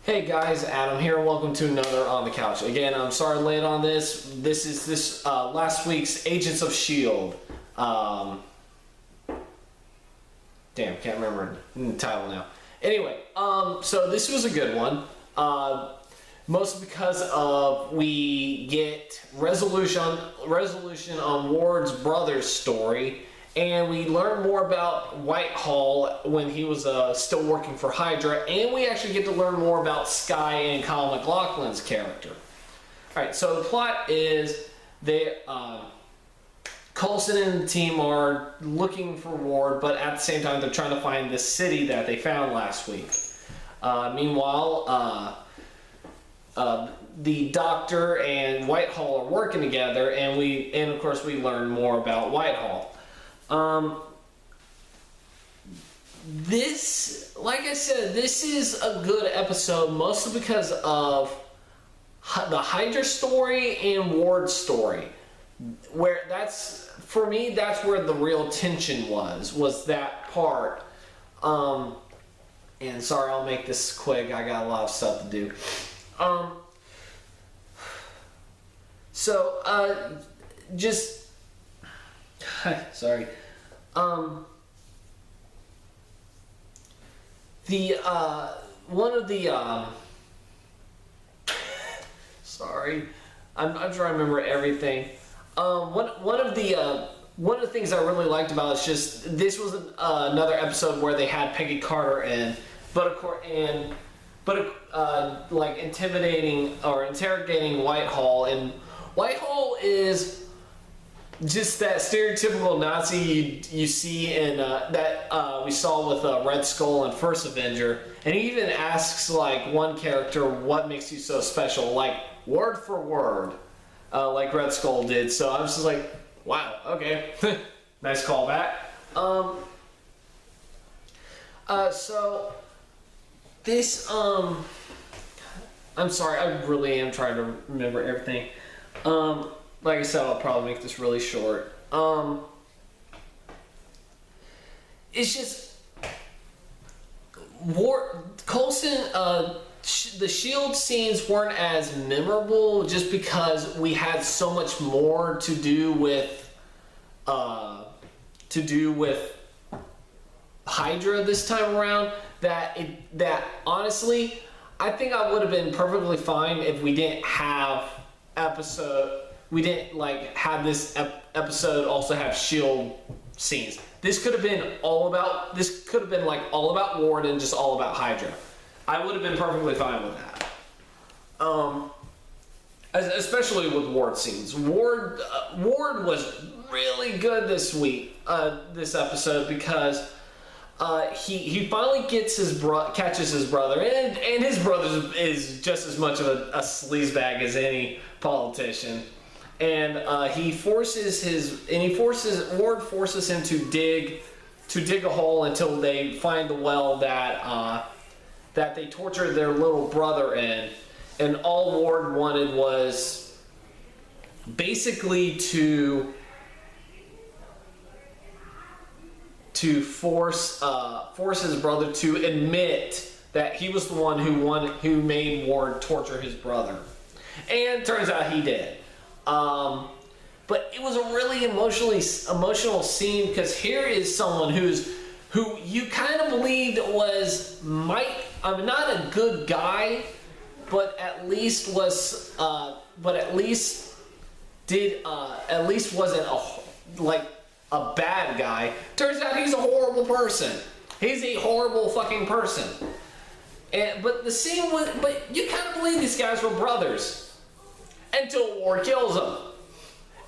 Hey guys, Adam here. Welcome to another On the Couch. Again, I'm sorry late on this. This is last week's Agents of S.H.I.E.L.D. Damn, can't remember the title now. Anyway, so this was a good one. Mostly because of we get resolution on Ward's brother's story, and we learn more about Whitehall when he was still working for Hydra, and we actually get to learn more about Skye and Kyle MacLachlan's character. Alright, so the plot is Coulson and the team are looking for Ward, but at the same time they're trying to find this city that they found last week. Meanwhile, the Doctor and Whitehall are working together, and of course we learn more about Whitehall. This, like I said, this is a good episode, mostly because of the Hydra story and Ward's story. Where for me, that's where the real tension was that part. And sorry, I'll make this quick. I got a lot of stuff to do. Sorry. One of the sorry, I'm trying to remember everything. One of the things I really liked about it is just this was another episode where they had Peggy Carter in, like intimidating or interrogating Whitehall, and Whitehall is just that stereotypical Nazi you see in that we saw with Red Skull and First Avenger, and he even asks like one character, "What makes you so special?" Like word for word, like Red Skull did. So I was just like, "Wow, okay, nice callback." So this I'm sorry, I really am trying to remember everything. Like I said, I'll probably make this really short. It's just Coulson. The S.H.I.E.L.D. scenes weren't as memorable just because we had so much more to do with Hydra this time around. That honestly, I think I would have been perfectly fine if we didn't have this episode also have S.H.I.E.L.D. scenes. This could have been all about Ward and just all about Hydra. I would have been perfectly fine with that. Especially with Ward scenes. Ward was really good this week, this episode, because he finally gets catches his brother, and his brother is just as much of a sleazebag as any politician. And Ward forces him to dig a hole until they find the well that they tortured their little brother in. And all Ward wanted was basically to force his brother to admit that he was the one who made Ward torture his brother. And turns out he did. But it was a really emotional scene, because here is someone who you kind of believed not a good guy, but at least wasn't a bad guy. Turns out he's a horrible person. He's a horrible fucking person. But you kind of believe these guys were brothers. Until Ward kills him.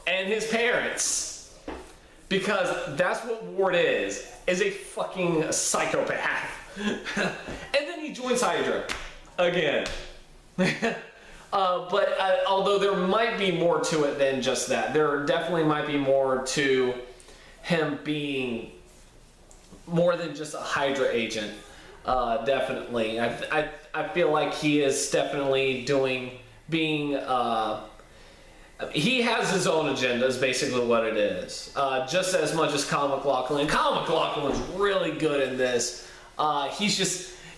And his parents. Because that's what Ward is a fucking psychopath. And then he joins Hydra. Again. But although there might be more to it than just that. There definitely might be more to him being more than just a Hydra agent. Definitely. I feel like he is definitely he has his own agenda, is basically what it is. Just as much as Kyle MacLachlan. Kyle MacLachlan's really good in this. He's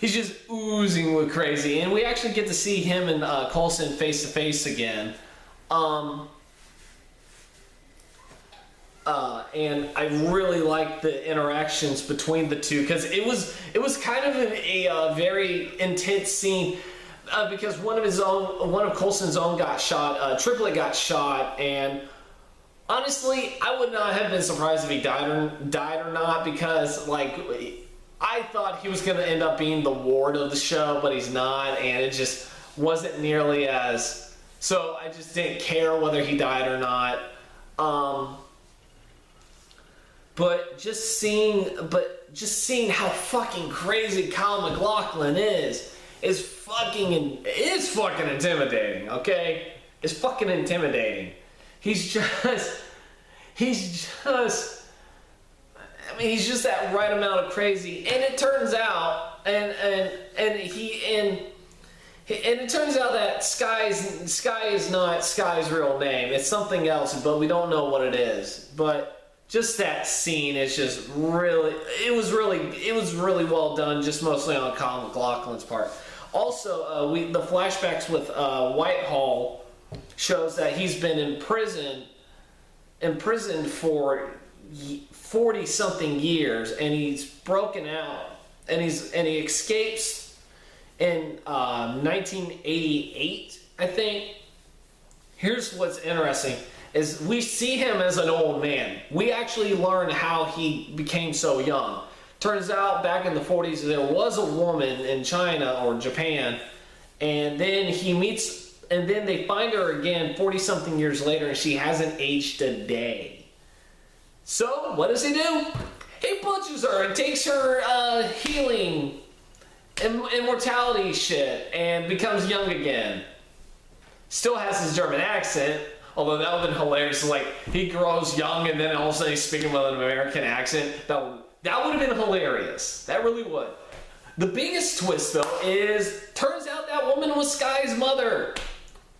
he's just oozing with crazy. And we actually get to see him and Coulson face to face again. And I really like the interactions between the two, because it was kind of a very intense scene, because one of Coulson's own got shot, Triplet got shot, and honestly, I would not have been surprised if he died or not, because like I thought he was going to end up being the ward of the show, but he's not, and it just wasn't nearly as, so I just didn't care whether he died or not. But just seeing how fucking crazy Kyle MacLachlan is fucking intimidating, okay? It's fucking intimidating. He's just that right amount of crazy. And it turns out it turns out that Sky is not Sky's real name. It's something else, but we don't know what it is. But just that scene is just really, it was really well done, just mostly on Kyle MacLachlan's part. Also, the flashbacks with Whitehall shows that he's been imprisoned for 40-something years, and he's broken out, and he escapes in 1988, I think. Here's what's interesting, is we see him as an old man. We actually learn how he became so young. Turns out back in the 40s there was a woman in China or Japan, and then they find her again 40-something years later, and she hasn't aged a day. So what does he do? He butchers her and takes her healing immortality shit and becomes young again. Still has his German accent, although that would have been hilarious. Like, he grows young and then all of a sudden he's speaking with an American accent. That would have been hilarious. That really would. The biggest twist, though, is turns out that woman was Sky's mother.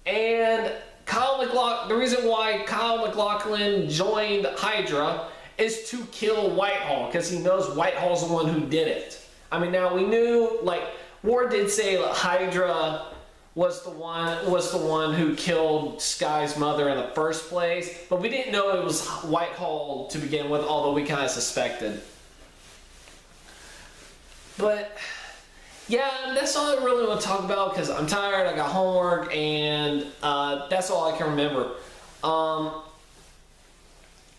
And the reason why Kyle MacLachlan joined Hydra is to kill Whitehall, because he knows Whitehall's the one who did it. I mean, now we knew, like, Ward did say that Hydra was the one who killed Sky's mother in the first place, but we didn't know it was Whitehall to begin with, although we kind of suspected. But yeah, that's all I really want to talk about, because I'm tired, I got homework, and that's all I can remember.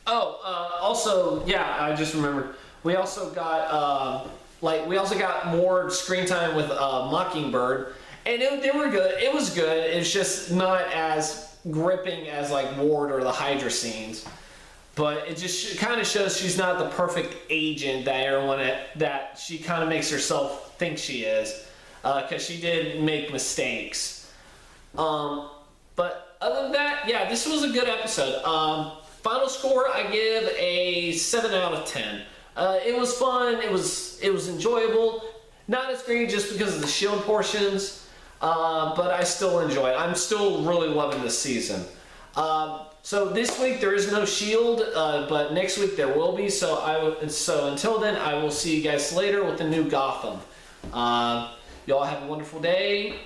Also, yeah, I just remembered, we also got more screen time with Mockingbird. And they were good. It was good. It's just not as gripping as like Ward or the Hydra scenes. But it just kind of shows she's not the perfect agent that she kind of makes herself think she is. Because she did make mistakes. But other than that, yeah, this was a good episode. Final score, I give a 7 out of 10. It was fun. It was enjoyable. Not as great just because of the S.H.I.E.L.D. portions. But I still enjoy it. I'm still really loving this season. So this week there is no S.H.I.E.L.D., but next week there will be. So until then, I will see you guys later with the new Gotham. Y'all have a wonderful day.